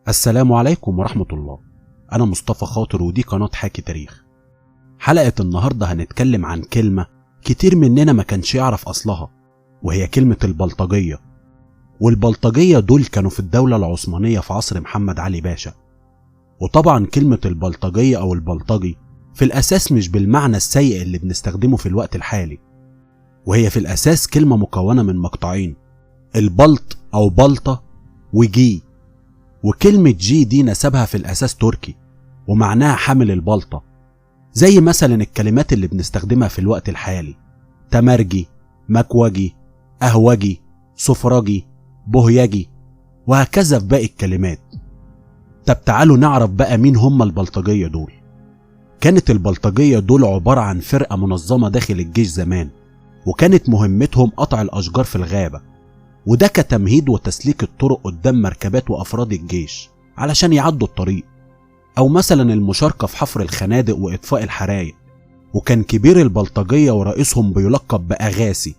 السلام عليكم ورحمة الله. أنا مصطفى خاطر ودي قناة حكي تاريخ. حلقة النهاردة هنتكلم عن كلمة كتير مننا ما كانش يعرف أصلها، وهي كلمة البلطجية. والبلطجية دول كانوا في الدولة العثمانية في عصر محمد علي باشا. وطبعا كلمة البلطجية أو البلطجي في الأساس مش بالمعنى السيء اللي بنستخدمه في الوقت الحالي، وهي في الأساس كلمة مكونة من مقطعين، البلط أو بلطة وجي. وكلمة جي دي نسبها في الأساس تركي ومعناها حامل البلطة، زي مثلا الكلمات اللي بنستخدمها في الوقت الحالي: تمرجي، مكوجي، أهوجي، سفرجي، بهيجي، وهكذا في باقي الكلمات. طب تعالوا نعرف بقى مين هم البلطجية دول. كانت البلطجية دول عبارة عن فرقة منظمة داخل الجيش زمان، وكانت مهمتهم قطع الأشجار في الغابة، وده كتمهيد وتسليك الطرق قدام مركبات وأفراد الجيش علشان يعدوا الطريق، أو مثلا المشاركة في حفر الخنادق وإطفاء الحرايق. وكان كبير البلطجية ورئيسهم بيلقب بأغاسي.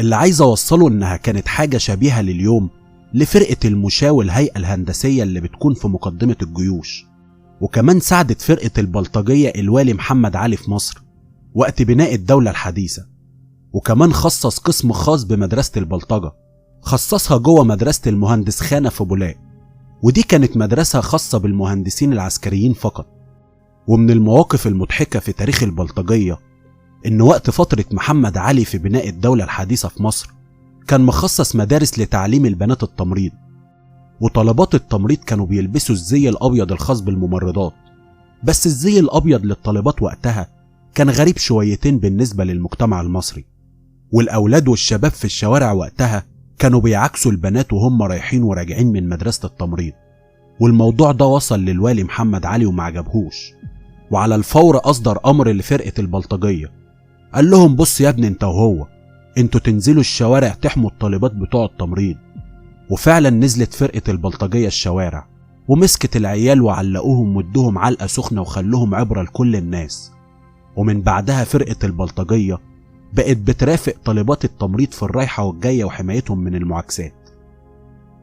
اللي عايز أوصله إنها كانت حاجة شبيهة لليوم لفرقة المشاة والهيئة الهندسية اللي بتكون في مقدمة الجيوش. وكمان ساعدت فرقة البلطجية الوالي محمد علي في مصر وقت بناء الدولة الحديثة. وكمان خصص قسم خاص بمدرسة البلطجة، خصصها جوه مدرسة المهندس خانة في بولاق، ودي كانت مدرسة خاصة بالمهندسين العسكريين فقط. ومن المواقف المضحكة في تاريخ البلطجية إن وقت فترة محمد علي في بناء الدولة الحديثة في مصر كان مخصص مدارس لتعليم البنات التمريض، وطلبات التمريض كانوا بيلبسوا الزي الأبيض الخاص بالممرضات. بس الزي الأبيض للطالبات وقتها كان غريب شويتين بالنسبة للمجتمع المصري، والأولاد والشباب في الشوارع وقتها كانوا بيعكسوا البنات وهم رايحين وراجعين من مدرسة التمريض. والموضوع ده وصل للوالي محمد علي وما عجبهوش، وعلى الفور أصدر أمر لفرقة البلطجية، قال لهم: بص يا ابني انت وهو، انتوا تنزلوا الشوارع تحموا الطالبات بتوع التمريض. وفعلا نزلت فرقة البلطجية الشوارع ومسكت العيال وعلقوهم وادوهم علقة سخنة وخلوهم عبرة لكل الناس. ومن بعدها فرقة البلطجية بقت بترافق طالبات التمريض في الرايحة والجاية وحمايتهم من المعاكسات.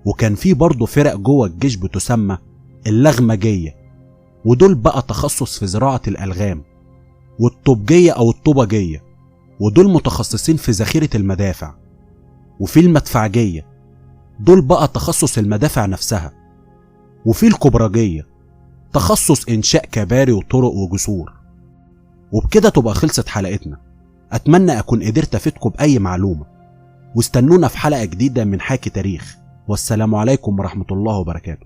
وكان في برضه فرق جوه الجيش بتسمى اللغمجية، ودول بقى تخصص في زراعة الألغام، والطوبجية أو الطوبجية، ودول متخصصين في ذخيرة المدافع. وفي المدفعجية، دول بقى تخصص المدافع نفسها. وفي الكبرجية، تخصص إنشاء كباري وطرق وجسور. وبكده تبقى خلصت حلقتنا. أتمنى أكون قدرت أفيدكم بأي معلومة، واستنونا في حلقة جديدة من حكي تاريخ. والسلام عليكم ورحمة الله وبركاته.